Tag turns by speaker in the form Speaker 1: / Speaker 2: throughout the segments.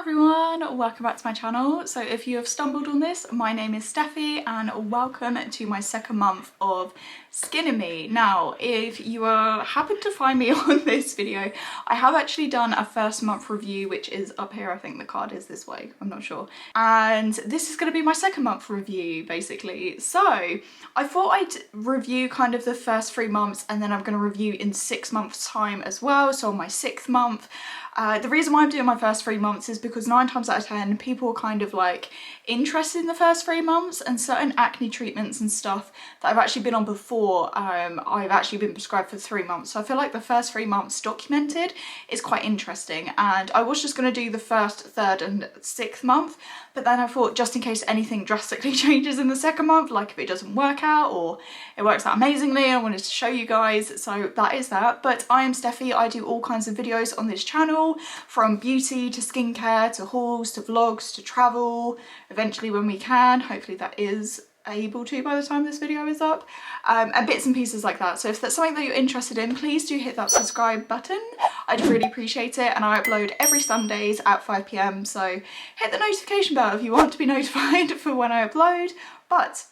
Speaker 1: everyone, welcome back to my channel. So if you have stumbled on this, my name is Steffi and welcome to my second month of Skin+me. Now, if you happen to find me on this video, I have actually done a first month review, which is up here. I think the card is this way, I'm not sure. And this is going to be my second month review, basically. So I thought I'd review kind of the first 3 months and then I'm going to review in 6 months time as well. So on my 6th month. The reason why I'm doing my first 3 months is because 9 times out of 10 people are kind of like interested in the first 3 months, and certain acne treatments and stuff that I've actually been on before, I've actually been prescribed for 3 months. So I feel like the first 3 months documented is quite interesting, and I was just going to do the first, 3rd and 6th month, but then I thought just in case anything drastically changes in the 2nd month, like if it doesn't work out or it works out amazingly, I wanted to show you guys. So that is that. But I am Steffi. I do all kinds of videos on this channel, from beauty to skincare to hauls to vlogs to travel, eventually when we can. Hopefully that is able to by the time this video is up, and bits and pieces like that. So if that's something that you're interested in, please do hit that subscribe button. I'd really appreciate it, and I upload every Sundays at 5 PM, so hit the notification bell if you want to be notified for when I upload. But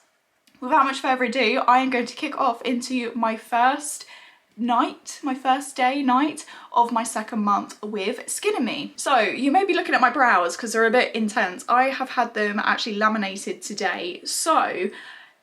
Speaker 1: without much further ado, I am going to kick off into my first day night of my 2nd month with Skin+me. So you may be looking at my brows because they're a bit intense. I have had them actually laminated today. So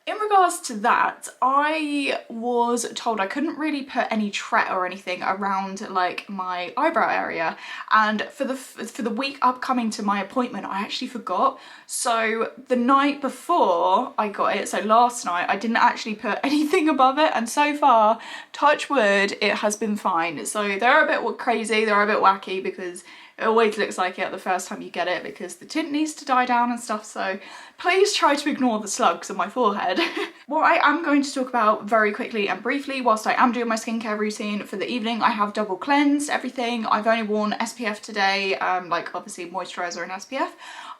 Speaker 1: in regards to that, I was told I couldn't really put any tret or anything around like my eyebrow area, and for the week upcoming to my appointment I actually forgot. So the night before I got it, so last night, I didn't actually put anything above it, and so far, touch wood, it has been fine. So they're a bit crazy, they're a bit wacky because it always looks like it the first time you get it because the tint needs to die down and stuff, so please try to ignore the slugs on my forehead. What I am going to talk about very quickly and briefly whilst I am doing my skincare routine for the evening, I have double cleansed everything. I've only worn SPF today, like obviously moisturiser and SPF.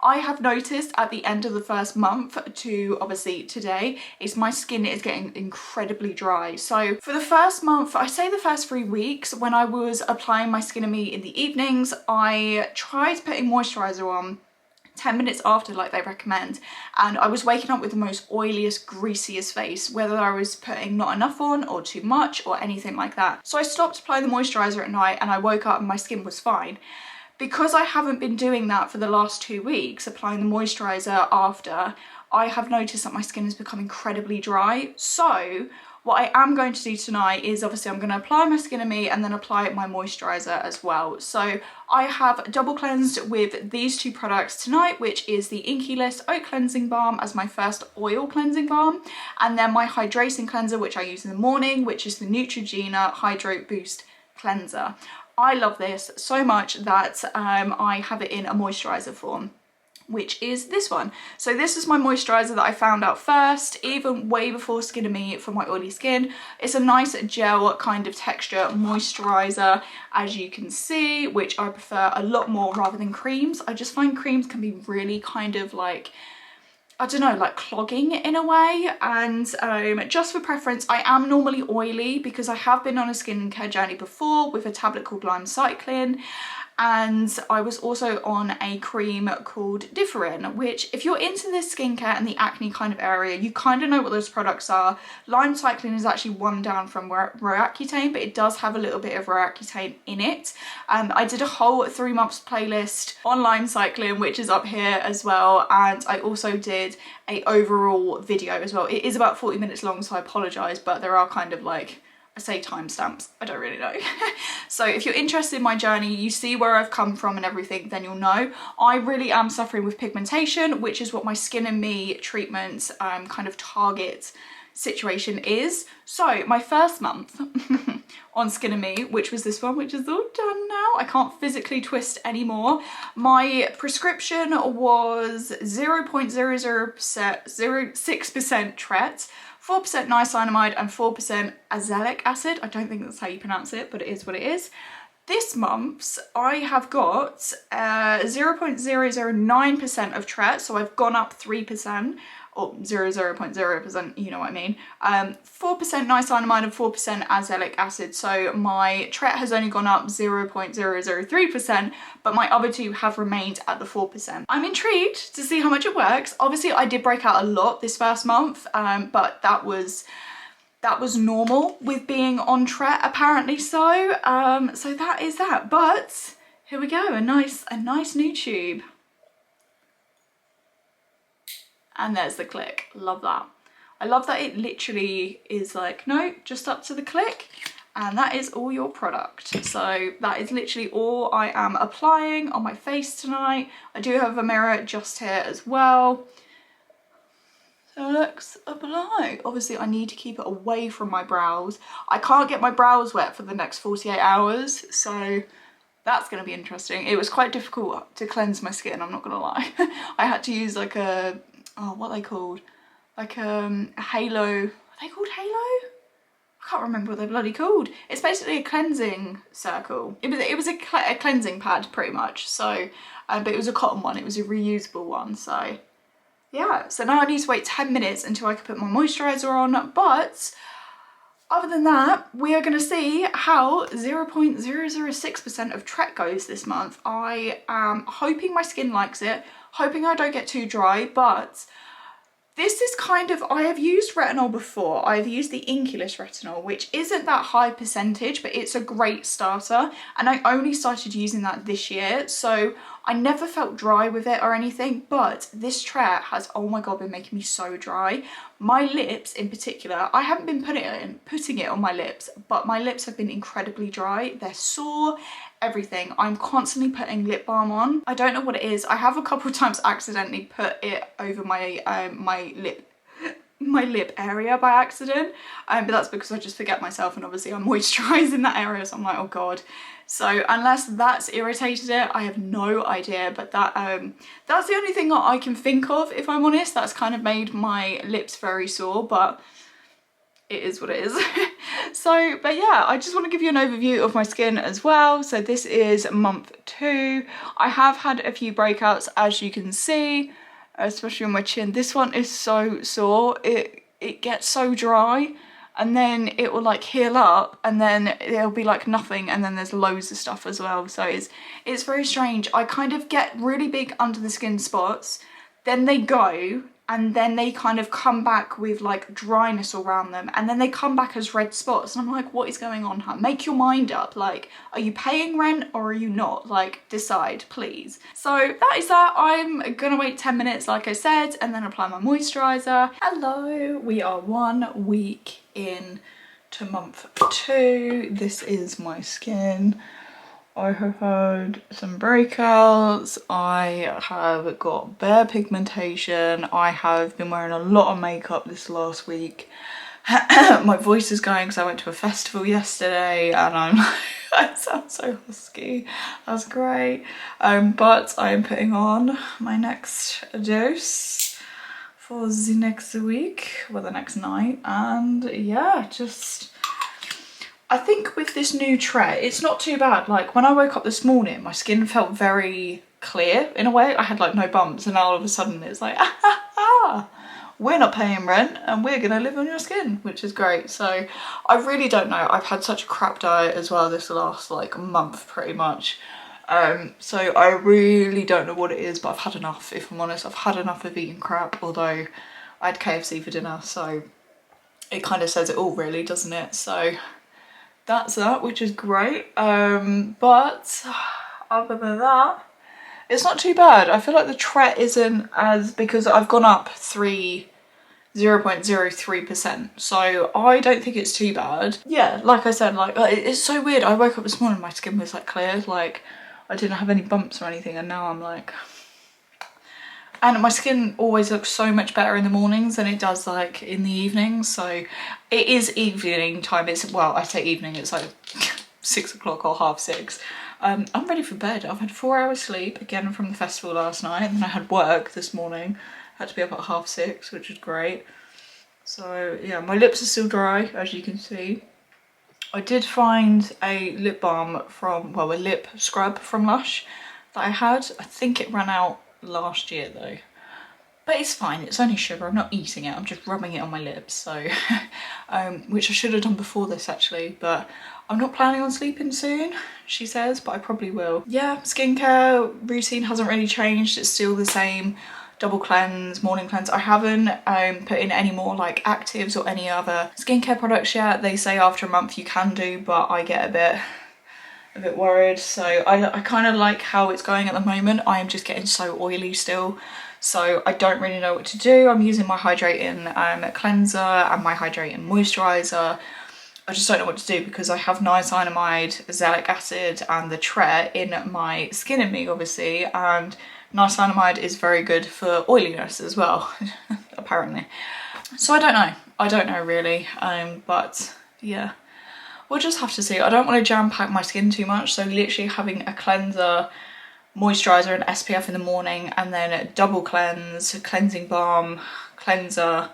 Speaker 1: I have noticed at the end of the first month to obviously today is my skin is getting incredibly dry. So for the first month, I say the first 3 weeks, when I was applying my Skin+me in the evenings, I tried putting moisturiser on 10 minutes after like they recommend, and I was waking up with the most oiliest, greasiest face, whether I was putting not enough on or too much or anything like that. So I stopped applying the moisturiser at night and I woke up and my skin was fine. Because I haven't been doing that for the last 2 weeks, applying the moisturiser after, I have noticed that my skin has become incredibly dry. So what I am going to do tonight is obviously I'm going to apply my Skin+me and then apply my moisturiser as well. So I have double cleansed with these 2 products tonight, which is the InkeyList Oat Cleansing Balm as my first oil cleansing balm, and then my hydrating cleanser, which I use in the morning, which is the Neutrogena Hydrate Boost Cleanser. I love this so much that I have it in a moisturiser form, which is this one. So this is my moisturiser that I found out first, even way before Skin+me for my oily skin. It's a nice gel kind of texture moisturiser, as you can see, which I prefer a lot more rather than creams. I just find creams can be really kind of like, I don't know, like clogging in a way. And just for preference, I am normally oily because I have been on a skincare journey before with a tablet called Glam, and I was also on a cream called Differin, which if you're into this skincare and the acne kind of area, you kind of know what those products are. Lime cycline is actually one down from Roaccutane, but it does have a little bit of Roaccutane in it. I did a whole 3 months playlist on lime cycline, which is up here as well, and I also did a overall video as well. It is about 40 minutes long, so I apologise, but there are kind of like, I say timestamps, I don't really know. So if you're interested in my journey, you see where I've come from and everything, then you'll know. I really am suffering with pigmentation, which is what my Skin+me treatment kind of target situation is. So my first month on Skin+me, which was this one, which is all done now, I can't physically twist anymore. My prescription was 0.06% tret, 4% niacinamide and 4% azelaic acid. I don't think that's how you pronounce it, but it is what it is. This month's I have got 0.009% of tret, so I've gone up 3%, or 0.0%, you know what I mean. 4% niacinamide and 4% azelaic acid. So my Tret has only gone up 0.003%, but my other two have remained at the 4%. I'm intrigued to see how much it works. Obviously I did break out a lot this first month, but that was normal with being on Tret apparently. So so that is that. But here we go, a nice new tube. And there's the click. Love that. I love that it literally is like, no, just up to the click, and that is all your product. So that is literally all I am applying on my face tonight. I do have a mirror just here as well. So it looks applied. Obviously I need to keep it away from my brows. I can't get my brows wet for the next 48 hours, so that's going to be interesting. It was quite difficult to cleanse my skin, I'm not going to lie. I had to use like a, oh, what are they called? Like a halo, are they called halo? I can't remember what they're bloody called. It's basically a cleansing circle. It was a cleansing pad pretty much. So, but it was a cotton one, it was a reusable one. So yeah, so now I need to wait 10 minutes until I can put my moisturiser on. But other than that, we are going to see how 0.006% of Tret goes this month. I am hoping my skin likes it, hoping I don't get too dry, but this is kind of, I have used retinol before. I've used the InkeyList retinol, which isn't that high percentage, but it's a great starter. And I only started using that this year, so I never felt dry with it or anything, but this Tret has, oh my God, been making me so dry. My lips in particular, I haven't been putting it on my lips, but my lips have been incredibly dry. They're sore, everything. I'm constantly putting lip balm on. I don't know what it is. I have a couple of times accidentally put it over my my lip area by accident, but that's because I just forget myself, and obviously I'm moisturising that area, so I'm like, oh God. So unless that's irritated it, I have no idea, but that that's the only thing that I can think of, if I'm honest. That's kind of made my lips very sore, but it is what it is. So, but yeah, I just want to give you an overview of my skin as well. So this is month 2. I have had a few breakouts, as you can see, especially on my chin. This one is so sore. It gets so dry, and then it will like heal up, and then it'll be like nothing, and then there's loads of stuff as well. So it's very strange. I kind of get really big under the skin spots, then they go, and then they kind of come back with like dryness around them, and then they come back as red spots, and I'm like, what is going on, huh? Make your mind up. Like, are you paying rent or are you not? Like, decide, please. So that is that. I'm gonna wait 10 minutes, like I said, and then apply my moisturiser. Hello, we are 1 week in to month 2. This is my skin. I have had some breakouts, I have got bare pigmentation, I have been wearing a lot of makeup this last week. My voice is going because I went to a festival yesterday, and I sound so husky. That's great. But I am putting on my next dose for the next week, or the next night, and yeah, just I think with this new Tret, it's not too bad. Like when I woke up this morning, my skin felt very clear in a way. I had like no bumps, and now all of a sudden it's like, we're not paying rent and we're gonna live on your skin, which is great. So I really don't know. I've had such a crap diet as well this last like month pretty much. So I really don't know what it is, but I've had enough, if I'm honest. I've had enough of eating crap, although I had KFC for dinner, so it kind of says it all really, doesn't it? So that's that, which is great. But other than that, it's not too bad. I feel like the Tret isn't as, because I've gone up 0.03%, so I don't think it's too bad. Yeah, like I said, like it's so weird. I woke up this morning, my skin was like clear, like I didn't have any bumps or anything, and now I'm like, and my skin always looks so much better in the mornings than it does like in the evenings. So it is evening time. It's, well, I say evening, it's like 6 o'clock or 6:30. I'm ready for bed. I've had 4 hours sleep again from the festival last night, and then I had work this morning. I had to be up at 6:30, which is great. So yeah, my lips are still dry, as you can see. I did find a lip balm from, well, a lip scrub from Lush that I had. I think it ran out last year though. But it's fine, it's only sugar, I'm not eating it, I'm just rubbing it on my lips, so which I should have done before this actually, but I'm not planning on sleeping soon, she says, but I probably will. Yeah, skincare routine hasn't really changed, it's still the same. Double cleanse, morning cleanse. I haven't put in any more like actives or any other skincare products yet. They say after a month you can do, but I get a bit worried. So I kind of like how it's going at the moment. I am just getting so oily still. So I don't really know what to do. I'm using my hydrating cleanser and my hydrating moisturiser. I just don't know what to do because I have niacinamide, azelaic acid and the Tret in my Skin+me obviously, and niacinamide is very good for oiliness as well, apparently. So I don't know really, but yeah, we'll just have to see. I don't want to jam pack my skin too much, so literally having a cleanser, moisturiser and SPF in the morning, and then a double cleanse, cleansing balm, cleanser,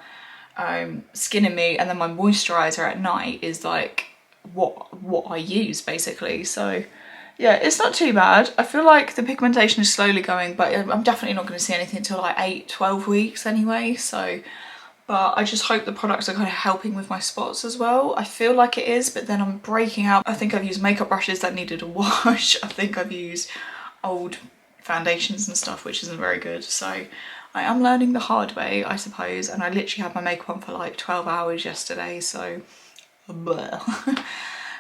Speaker 1: Skin+me, and then my moisturiser at night is like what I use basically. So yeah, it's not too bad. I feel like the pigmentation is slowly going, but I'm definitely not going to see anything until like 8-12 weeks anyway. So, but I just hope the products are kind of helping with my spots as well. I feel like it is, but then I'm breaking out. I think I've used makeup brushes that needed a wash. I think I've used old foundations and stuff, which isn't very good. So I am learning the hard way, I suppose. And I literally had my makeup on for like 12 hours yesterday, so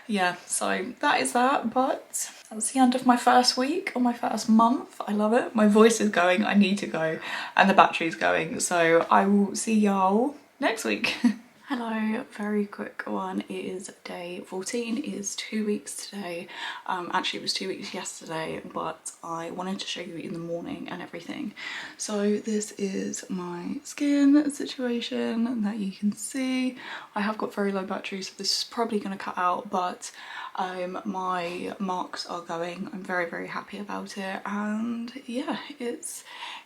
Speaker 1: yeah, so that is that, but that's the end of my first week or my first month. I love it. My voice is going, I need to go, and the battery's going, so I will see y'all next week. Hello, very quick one. It is day 14, it is 2 weeks today. Actually it was 2 weeks yesterday, but I wanted to show you in the morning and everything. So this is my skin situation that you can see. I have got very low battery, so this is probably going to cut out, but my marks are going. I'm very, very happy about it, and yeah, it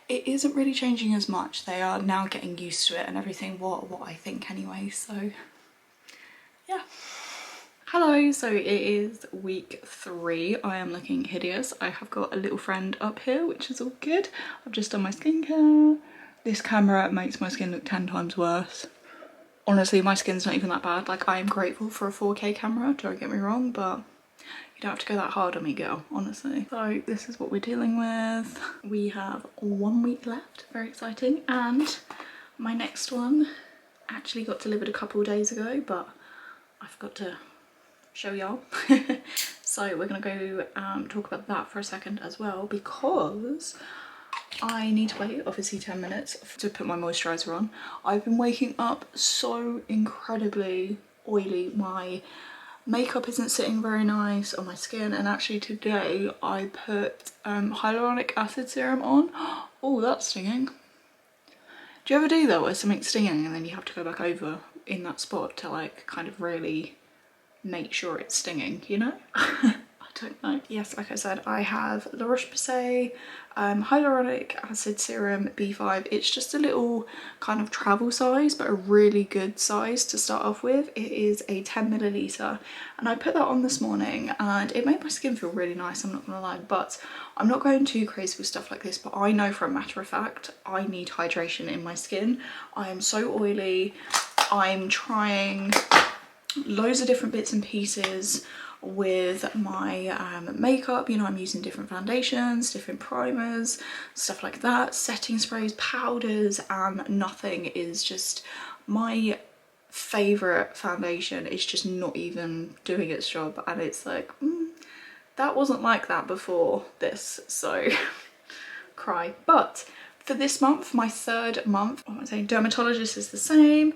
Speaker 1: isn't really changing as much. They are now getting used to it and everything, what I think anyway, so yeah. Hello, so it is week 3. I am looking hideous. I have got a little friend up here, which is all good. I've just done my skincare. This camera makes my skin look 10 times worse. Honestly, my skin's not even that bad. Like, I am grateful for a 4K camera, don't get me wrong, but you don't have to go that hard on me, girl, honestly. So this is what we're dealing with. We have 1 week left, very exciting. And my next one actually got delivered a couple of days ago, but I forgot to show y'all. So we're gonna go talk about that for a second as well, because I need to wait obviously 10 minutes to put my moisturiser on. I've been waking up so incredibly oily. My makeup isn't sitting very nice on my skin, and actually today I put hyaluronic acid serum on. Oh, that's stinging. Do you ever do that where something's stinging and then you have to go back over in that spot to like kind of really make sure it's stinging, you know? I don't know. Yes, like I said, I have the Roche-Posay Hyaluronic Acid Serum B5. It's just a little kind of travel size, but a really good size to start off with. It is a 10 milliliter, and I put that on this morning and it made my skin feel really nice, I'm not gonna lie. But I'm not going too crazy with stuff like this, but I know for a matter of fact I need hydration in my skin. I am so oily. I'm trying loads of different bits and pieces with my makeup. You know, I'm using different foundations, different primers, stuff like that, setting sprays, powders, and nothing is just, my favourite foundation is just not even doing its job, and it's like, that wasn't like that before this, so cry. But for this month, my 3rd month, what am I saying, dermatologist is the same.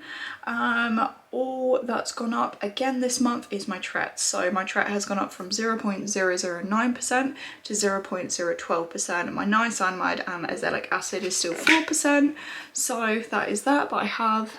Speaker 1: All that's gone up again this month is my Tret. So my Tret has gone up from 0.009% to 0.012%. My niacinamide and azelaic acid is still 4%. So that is that, but I have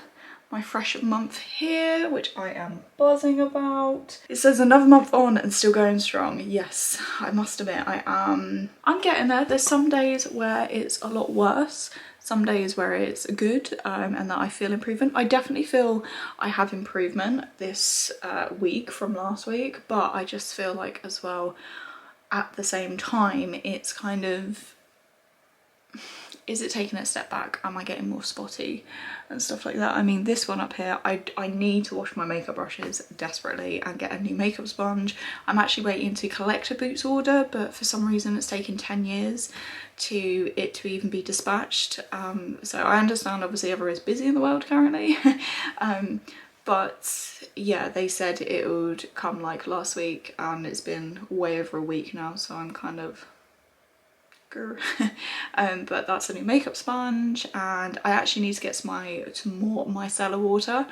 Speaker 1: my fresh month here, which I am buzzing about. It says another month on and still going strong. Yes, I must admit I'm getting there. There's some days where it's a lot worse, some days where it's good, and that I feel improvement. I definitely feel I have improvement this week from last week, but I just feel like as well at the same time it's kind of, is it taking a step back? Am I getting more spotty and stuff like that? I mean, this one up here, I need to wash my makeup brushes desperately and get a new makeup sponge. I'm actually waiting to collect a Boots order, but for some reason it's taken 10 years to even be dispatched. So I understand obviously everyone's busy in the world currently. But yeah, they said it would come like last week, and it's been way over a week now, so I'm kind of but that's a new makeup sponge, and I actually need to get some more micellar water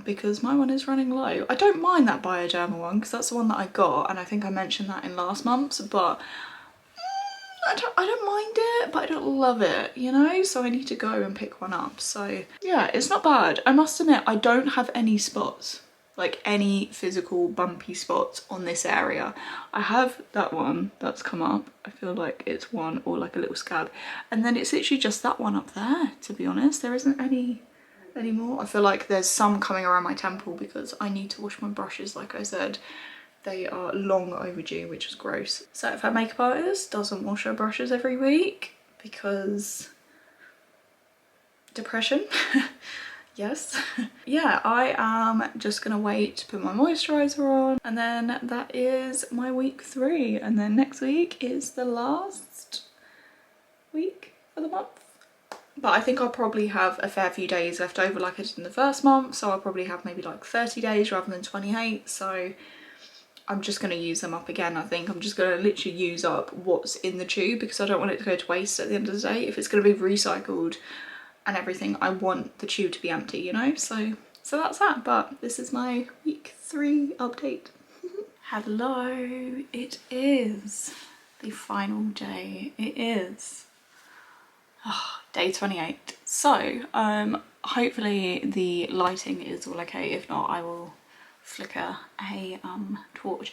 Speaker 1: because my one is running low. I don't mind that BIODERMA one because that's the one that I got, and I think I mentioned that in last month's, but I don't mind it, but I don't love it, you know, so I need to go and pick one up. So yeah, it's not bad. I must admit, I don't have any spots, like any physical bumpy spots on this area. I have that one that's come up. I feel like it's one, or like a little scab, and then it's literally just that one up there, to be honest. There isn't any more. I feel like there's some coming around my temple because I need to wash my brushes, like I said. They are long overdue, which is gross. So if our makeup artist doesn't wash her brushes every week because depression, yes. Yeah, I am just gonna wait to put my moisturiser on, and then that is my week 3, and then next week is the last week for the month. But I think I'll probably have a fair few days left over like I did in the first month, so I'll probably have maybe like 30 days rather than 28, so I'm just going to use them up again. I think I'm just going to literally use up what's in the tube because I don't want it to go to waste at the end of the day. If it's going to be recycled and everything, I want the tube to be empty, you know? So that's that, but this is my week 3 update. Hello, it is the final day. It is day 28. So hopefully the lighting is all okay. If not, I will flicker a torch.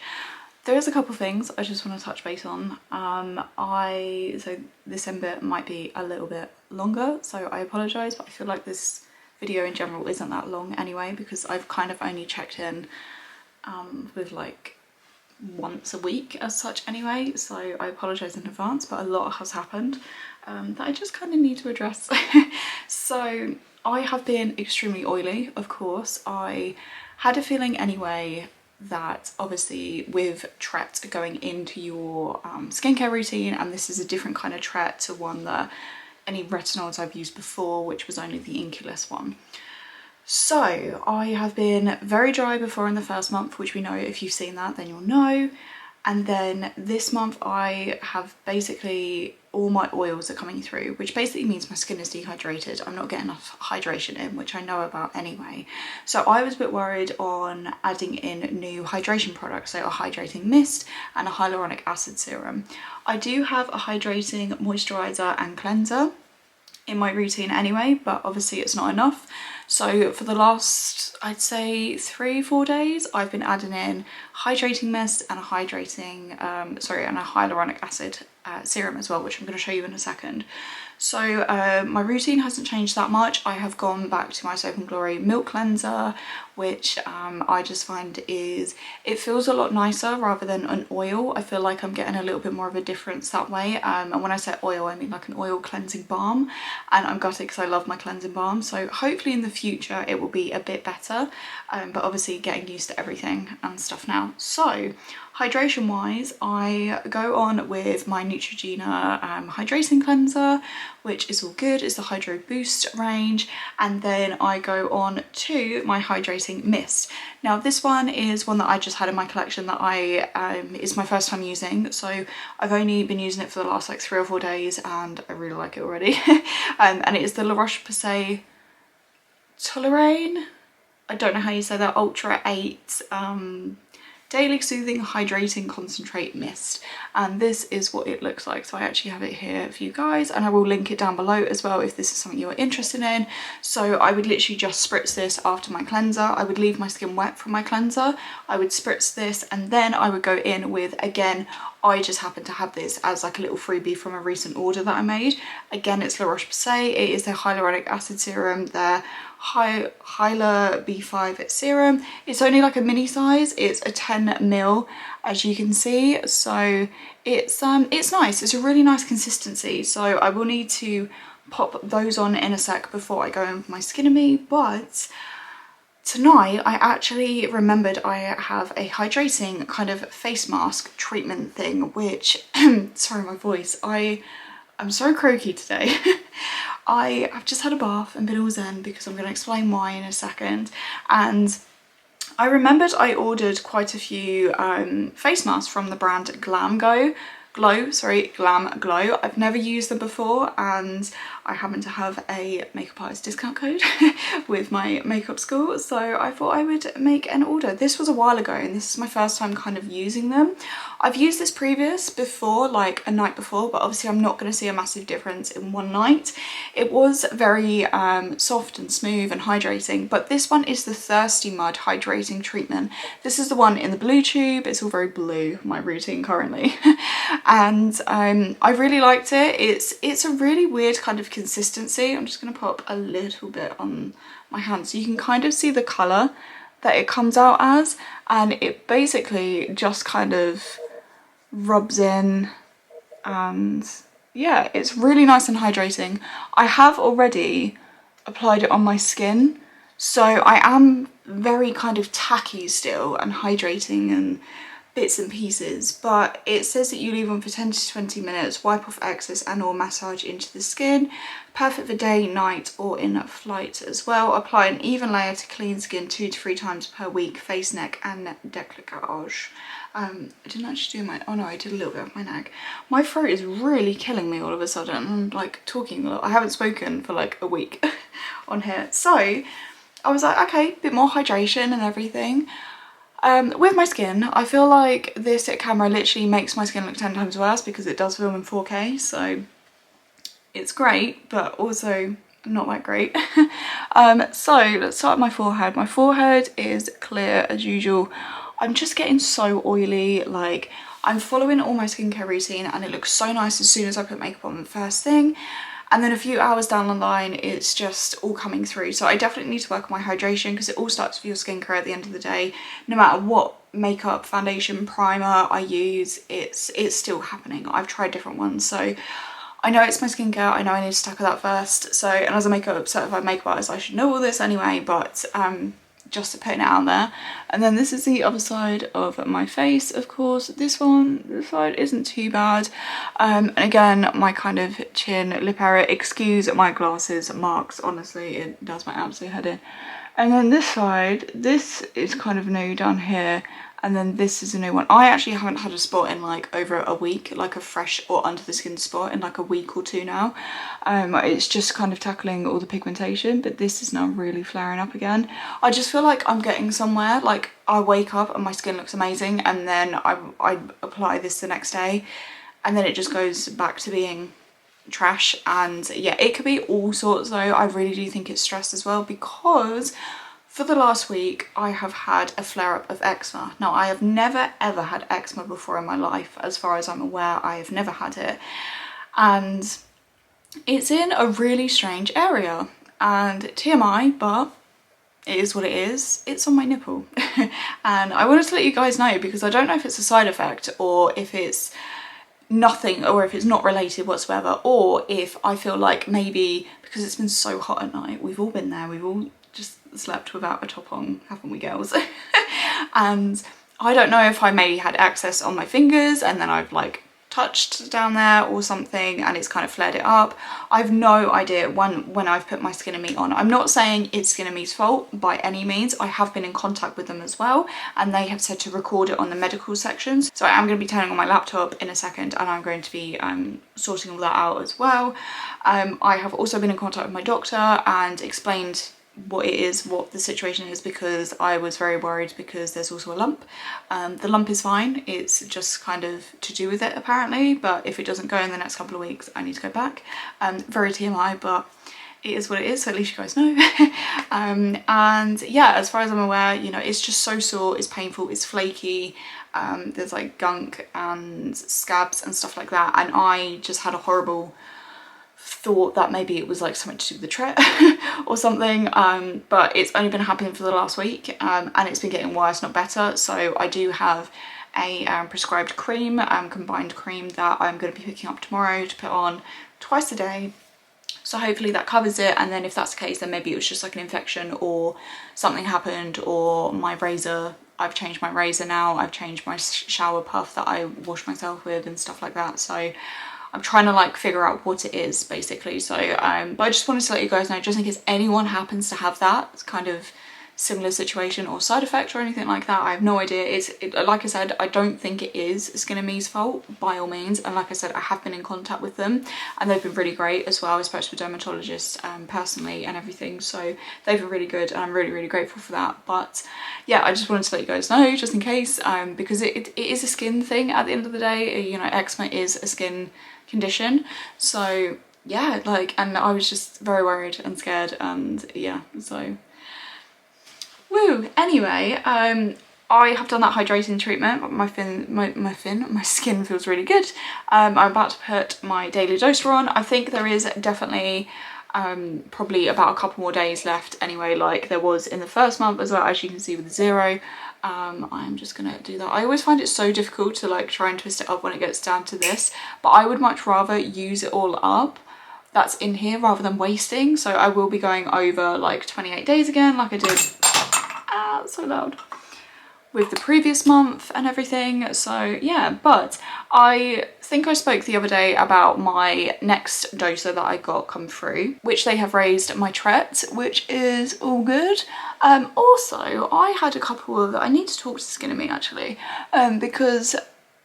Speaker 1: There is a couple things I just want to touch base on. So this end bit might be a little bit longer, so I apologise, but I feel like this video in general isn't that long anyway because I've kind of only checked in with like once a week as such anyway, so I apologise in advance, but a lot has happened that I just kind of need to address. So I have been extremely oily, of course. I had a feeling anyway that obviously with Tret going into your skincare routine, and this is a different kind of Tret to one that any retinols I've used before, which was only the InkeyList one. So I have been very dry before in the first month, which we know, if you've seen that then you'll know. And then this month I have basically all my oils are coming through, which basically means my skin is dehydrated. I'm not getting enough hydration in, which I know about anyway. So I was a bit worried on adding in new hydration products, so a hydrating mist and a hyaluronic acid serum. I do have a hydrating moisturiser and cleanser in my routine anyway, but obviously it's not enough. So for the last, I'd say 3-4 days, I've been adding in hydrating mist and a hydrating, and a hyaluronic acid serum as well, which I'm going to show you in a second. So my routine hasn't changed that much. I have gone back to my Soap and Glory milk cleanser, which I just find it feels a lot nicer rather than an oil. I feel like I'm getting a little bit more of a difference that way. And when I say oil, I mean like an oil cleansing balm. And I'm gutted because I love my cleansing balm. So hopefully in the future it will be a bit better. But obviously getting used to everything and stuff now. So hydration wise, I go on with my Neutrogena hydrating cleanser, which is all good. It's the Hydro Boost range, and then I go on to my hydrating mist. Now this one is one that I just had in my collection that is my first time using, so I've only been using it for the last like 3 or 4 days and I really like it already. And it is the Roche-Posay Toleraine, I don't know how you say that, Ultra 8 Daily Soothing Hydrating Concentrate Mist, and this is what it looks like. So I actually have it here for you guys, and I will link it down below as well if this is something you're interested in. So I would literally just spritz this after my cleanser. I would leave my skin wet from my cleanser, I would spritz this, and then I would go in with, again, I just happened to have this as like a little freebie from a recent order that I made. Again, it's La Roche-Posay. It is their hyaluronic acid serum, their Hyalur B5 serum. It's only like a mini size. It's a 10ml, as you can see. So it's nice. It's a really nice consistency. So I will need to pop those on in a sec before I go in with my Skin+me. But tonight I actually remembered I have a hydrating kind of face mask treatment thing, which sorry, my voice, I'm so croaky today. I've just had a bath and been all zen because I'm going to explain why in a second. And I remembered I ordered quite a few face masks from the brand Glam Glow. I've never used them before, and I happen to have a makeup artist discount code with my makeup school, so I thought I would make an order. This was a while ago and this is my first time kind of using them. I've used this before, like a night before, but obviously I'm not going to see a massive difference in one night. It was very soft and smooth and hydrating, but this one is the Thirsty Mud Hydrating Treatment. This is the one in the blue tube. It's all very blue, my routine currently. And I really liked it. It's a really weird kind of consistency. I'm just going to pop a little bit on my hand so you can kind of see the colour that it comes out as, and it basically just kind of rubs in, and yeah, it's really nice and hydrating. I have already applied it on my skin, so I am very kind of tacky still and hydrating and bits and pieces, but it says that you leave on for 10 to 20 minutes, wipe off excess and or massage into the skin. Perfect for day, night or in flight as well. Apply an even layer to clean skin 2 to 3 times per week, face, neck and décolletage. I didn't actually do my, oh no, I did a little bit of my neck. My throat is really killing me all of a sudden. I'm like talking a lot. I haven't spoken for like a week on here. So I was like, okay, a bit more hydration and everything. With my skin, I feel like this camera literally makes my skin look 10 times worse because it does film in 4K, so it's great, but also not that great. So let's start with my forehead. My forehead is clear as usual. I'm just getting so oily, like I'm following all my skincare routine and it looks so nice as soon as I put makeup on the first thing. And then a few hours down the line, it's just all coming through. So I definitely need to work on my hydration because it all starts with your skincare at the end of the day. No matter what makeup, foundation, primer I use, it's still happening. I've tried different ones. So I know it's my skincare. I know I need to tackle that first. So, and as a makeup certified makeup artist, I should know all this anyway, but just putting it out there. And then this is the other side of my face, of course. This side isn't too bad. And again, my kind of chin, lip area, excuse my glasses marks, honestly, it does my absolute head in. And then this side, this is kind of new down here. And then this is a new one. I actually haven't had a spot in like over a week, like a fresh or under the skin spot in like a week or two now. It's just kind of tackling all the pigmentation, but this is now really flaring up again. I just feel like I'm getting somewhere. Like I wake up and my skin looks amazing, and then I apply this the next day and then it just goes back to being trash. And yeah, it could be all sorts though. I really do think it's stress as well, because for the last week, I have had a flare-up of eczema. Now, I have never ever had eczema before in my life. As far as I'm aware, I have never had it. And it's in a really strange area. And TMI, but it is what it is. It's on my nipple. And I wanted to let you guys know because I don't know if it's a side effect or if it's nothing, or if it's not related whatsoever, or if I feel like maybe because it's been so hot at night, we've all been there, we've all just slept without a top on, haven't we girls? And I don't know if I maybe had access on my fingers and then I've like touched down there or something and it's kind of flared it up. I've no idea when I've put my Skin+me on. I'm not saying it's Skin+me's fault by any means. I have been in contact with them as well and they have said to record it on the medical sections. So I am going to be turning on my laptop in a second and I'm going to be sorting all that out as well. I have also been in contact with my doctor and explained what it is, what the situation is, because I was very worried because there's also a lump. The lump is fine, it's just kind of to do with it apparently, but if it doesn't go in the next couple of weeks I need to go back. Very TMI, but it is what it is, so at least you guys know. And yeah, as far as I'm aware, you know, it's just so sore, it's painful, it's flaky, there's like gunk and scabs and stuff like that, and I just had a horrible thought that maybe it was like something to do with the tret or something, but it's only been happening for the last week, and it's been getting worse, not better. So I do have a prescribed cream, combined cream, that I'm going to be picking up tomorrow to put on twice a day. So hopefully that covers it, and then if that's the case, then maybe it was just like an infection or something happened, or my razor, I've changed my razor now, I've changed my shower puff that I wash myself with and stuff like that. So I'm trying to like figure out what it is basically. So but I just wanted to let you guys know, just in case anyone happens to have that kind of similar situation or side effect or anything like that. I have no idea. Like I said, I don't think it is skin+me's fault by all means, and like I said, I have been in contact with them and they've been really great as well. I spoke to a dermatologist personally and everything, so they've been really good and I'm really grateful for that. But yeah, I just wanted to let you guys know, just in case, because it is a skin thing at the end of the day. You know, eczema is a skin condition, so yeah, like, and I was just very worried and scared, and yeah, so woo. Anyway, I have done that hydrating treatment. My skin feels really good. I'm about to put my daily doser on. I think there is definitely probably about a couple more days left anyway, like there was in the first month as well, as you can see with the 0. I'm just gonna do that. I always find it so difficult to like try and twist it up when it gets down to this, but I would much rather use it all up that's in here rather than wasting. So I will be going over like 28 days again, like I did, so loud, with the previous month and everything. So yeah, but I think I spoke the other day about my next doser that I got come through, which they have raised my tret, which is all good. Also, I had a couple of, I need to talk to skin+me actually, because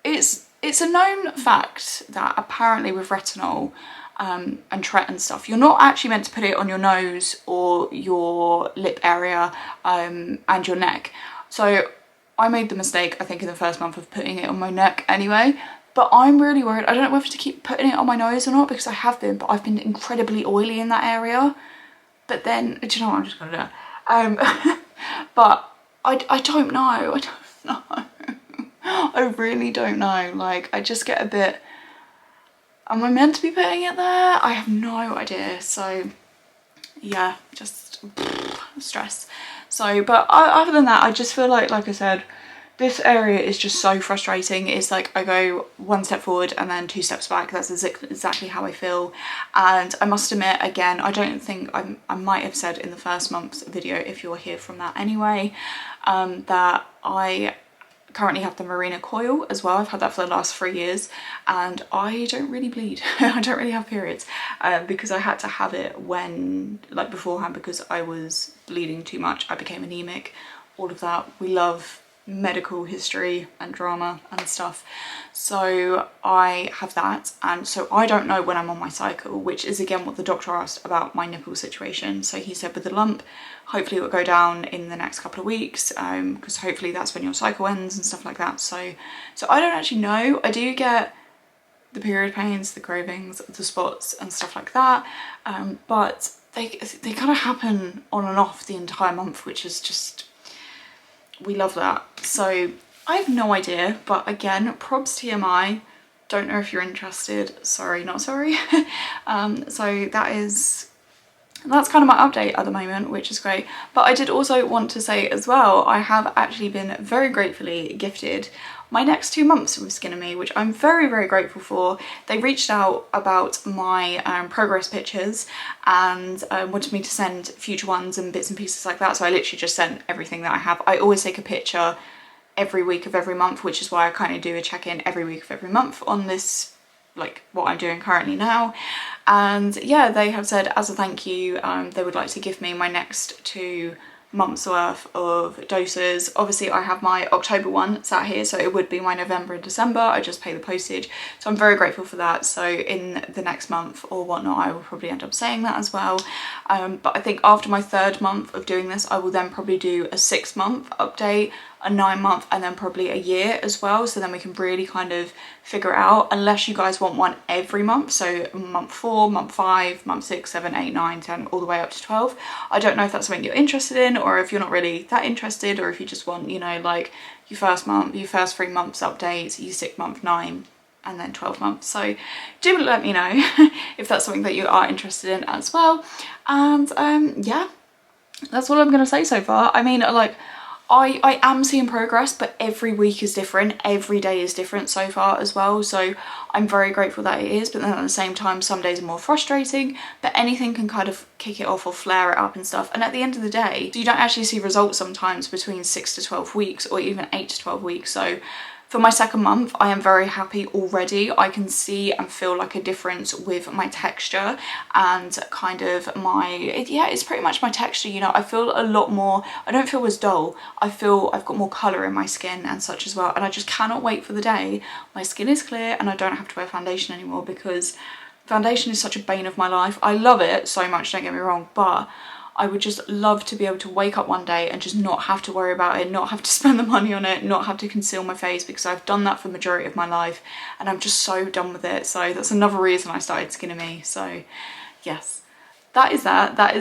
Speaker 1: it's a known fact that apparently with retinol and tret and stuff, you're not actually meant to put it on your nose or your lip area and your neck. So I made the mistake, I think, in the first month of putting it on my neck anyway, but I'm really worried. I don't know whether to keep putting it on my nose or not, because I have been, but I've been incredibly oily in that area. But then, do you know what, I'm just gonna do it. But I don't know, I don't know. I really don't know, like I just get a bit, am I meant to be putting it there? I have no idea. So yeah, just stress. So, but other than that, I just feel like I said, this area is just so frustrating. It's like I go one step forward and then 2 steps back. That's exactly how I feel. And I must admit, again, I don't think I might have said in the first month's video, if you're here from that anyway, that I currently have the Marina coil as well. I've had that for the last 3 years and I don't really bleed. I don't really have periods because I had to have it when, like beforehand, because I was bleeding too much. I became anemic, all of that. We love medical history and drama and stuff, so I have that, and so I don't know when I'm on my cycle, which is again what the doctor asked about my nipple situation. So he said with the lump, hopefully it will go down in the next couple of weeks, because hopefully that's when your cycle ends and stuff like that. So I don't actually know. I do get the period pains, the cravings, the spots and stuff like that, but they kind of happen on and off the entire month, which is just, we love that. So I have no idea, but again, probs TMI, don't know if you're interested, sorry not sorry. So that's kind of my update at the moment, which is great. But I did also want to say as well, I have actually been very gratefully gifted my next 2 months with skin+me, which I'm very grateful for. They reached out about my progress pictures and wanted me to send future ones and bits and pieces like that. So I literally just sent everything that I have. I always take a picture every week of every month, which is why I kind of do a check-in every week of every month on this, like what I'm doing currently now. And yeah, they have said as a thank you, they would like to give me my next 2 months worth of doses. Obviously I have my October one sat here, so it would be my November and December. I just pay the postage, so I'm very grateful for that. So in the next month or whatnot, I will probably end up saying that as well. But I think after my 3rd month of doing this, I will then probably do a 6-month update a 9-month, and then probably a year as well, so then we can really kind of figure it out, unless you guys want one every month, so month 4, month 5, month 6, 7, 8, 9, 10, all the way up to 12. I don't know if that's something you're interested in, or if you're not really that interested, or if you just want, you know, like your first month, your first 3 months updates, your 6th month, 9, and then 12 months. So do let me know if that's something that you are interested in as well. And yeah, that's all I'm gonna say so far. I mean, like, I am seeing progress, but every week is different, every day is different so far as well, so I'm very grateful that it is. But then at the same time, some days are more frustrating, but anything can kind of kick it off or flare it up and stuff. And at the end of the day, you don't actually see results sometimes between 6 to 12 weeks, or even 8 to 12 weeks. So for my 2nd month, I am very happy already. I can see and feel like a difference with my texture and kind of yeah, it's pretty much my texture, you know. I feel a lot more, I don't feel as dull. I feel I've got more colour in my skin and such as well. And I just cannot wait for the day my skin is clear and I don't have to wear foundation anymore, because foundation is such a bane of my life. I love it so much, don't get me wrong, but I would just love to be able to wake up one day and just not have to worry about it, not have to spend the money on it, not have to conceal my face, because I've done that for the majority of my life and I'm just so done with it. So that's another reason I started Skin+me. So yes, that is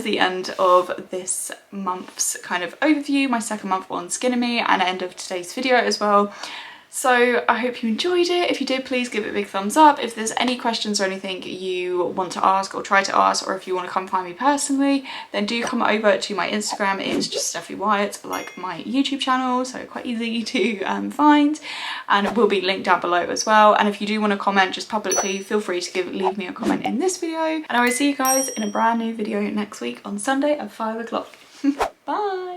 Speaker 1: the end of this month's kind of overview, my 2nd month on Skin+me, and end of today's video as well. So I hope you enjoyed it. If you did, please give it a big thumbs up. If there's any questions or anything you want to ask or try to ask, or if you want to come find me personally, then do come over to my Instagram. It's just stephywyatt, like my YouTube channel, so quite easy to find, and it will be linked down below as well. And if you do want to comment just publicly, feel free to leave me a comment in this video, and I will see you guys in a brand new video next week on Sunday at 5 o'clock. Bye!